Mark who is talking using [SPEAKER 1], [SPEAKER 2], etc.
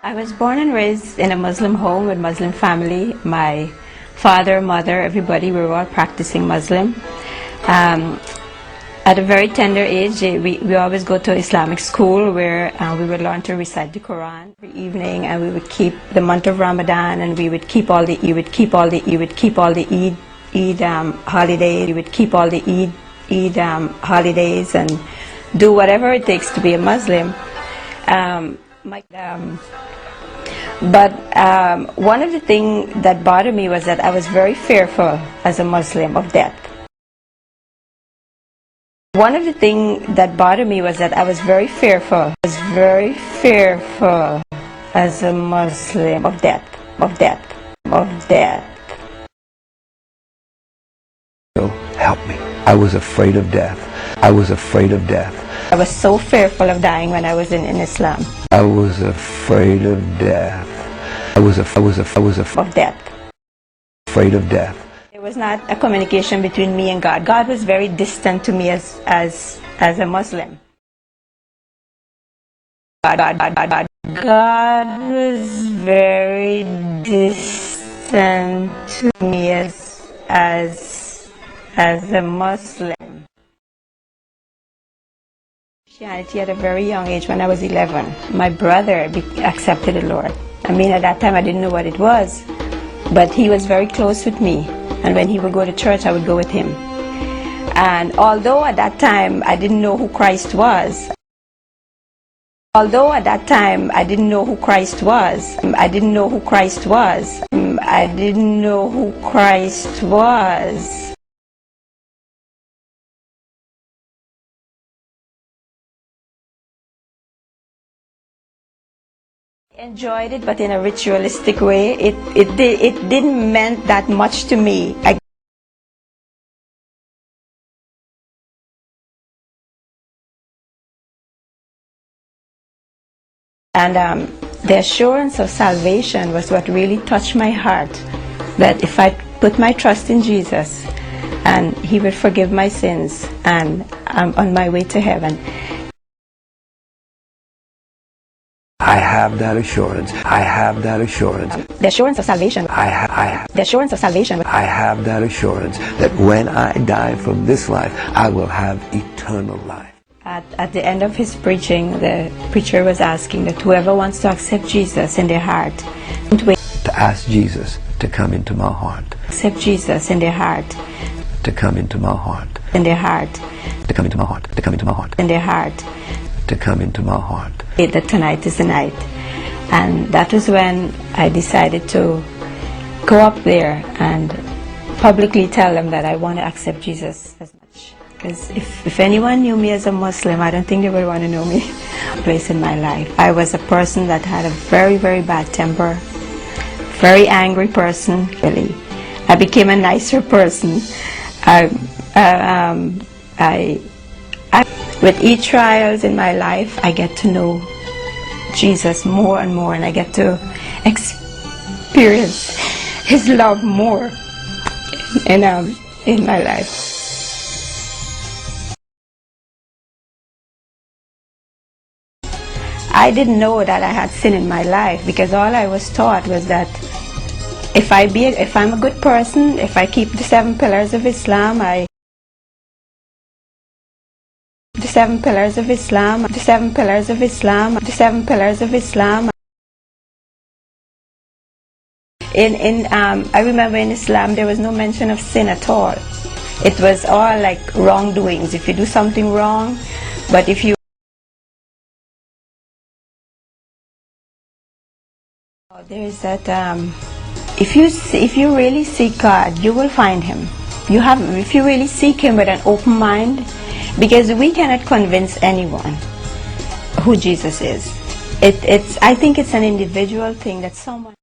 [SPEAKER 1] I was born and raised in a Muslim home with Muslim family. My father, mother, everybody, we were all practicing Muslim. At a very tender age, we always go to Islamic school where we would learn to recite the Quran every evening, and we would keep the month of Ramadan, and we would keep all the Eid holidays. We would keep all the Eid holidays and do whatever it takes to be a Muslim. But one of the things that bothered me was that I was very fearful as a Muslim of death. One of the things that bothered me was that I was very fearful. I was very fearful as a Muslim of death.
[SPEAKER 2] Help me. I was afraid of death. I was afraid of death.
[SPEAKER 1] I was so fearful of dying when I was in Islam.
[SPEAKER 2] I was afraid of death. I was
[SPEAKER 1] of death.
[SPEAKER 2] Afraid of death.
[SPEAKER 1] There was not a communication between me and God. God was very distant to me as a Muslim. God was very distant to me as a Muslim. Christianity at a very young age. When I was 11, my brother accepted the Lord. I mean, at that time I didn't know what it was, but he was very close with me, and when he would go to church, I would go with him. And although at that time I didn't know who Christ was, I didn't know who Christ was. Enjoyed it, but in a ritualistic way. It didn't mean that much to me. The assurance of salvation was what really touched my heart, that if I put my trust in Jesus, and He would forgive my sins, and I'm on my way to heaven.
[SPEAKER 2] I have that assurance. I have that assurance.
[SPEAKER 1] The assurance of salvation. The assurance of salvation.
[SPEAKER 2] I have that assurance that when I die from this life, I will have eternal life.
[SPEAKER 1] At the end of his preaching, the preacher was asking that whoever wants to accept Jesus in their heart,
[SPEAKER 2] to ask Jesus to come into my heart.
[SPEAKER 1] Accept Jesus in their heart.
[SPEAKER 2] To come into my heart.
[SPEAKER 1] In their heart.
[SPEAKER 2] To come into my heart. To come into my heart.
[SPEAKER 1] In their heart.
[SPEAKER 2] To come into my heart.
[SPEAKER 1] That tonight is the night. And that was when I decided to go up there and publicly tell them that I want to accept Jesus as much. Because if anyone knew me as a Muslim, I don't think they would want to know me. Place in my life. I was a person that had a very, very bad temper, very angry person, really. I became a nicer person. With each trials in my life, I get to know Jesus more and more, and I get to experience His love more in my life. I didn't know that I had sin in my life, because all I was taught was that if I'm a good person, if I keep the 7 pillars of Islam, the 7 pillars of Islam. I remember in Islam there was no mention of sin at all. It was all like wrongdoings. If you do something wrong, but if you there is that if you really seek God, you will find Him. If you really seek Him with an open mind. Because we cannot convince anyone who Jesus is. I think it's an individual thing that someone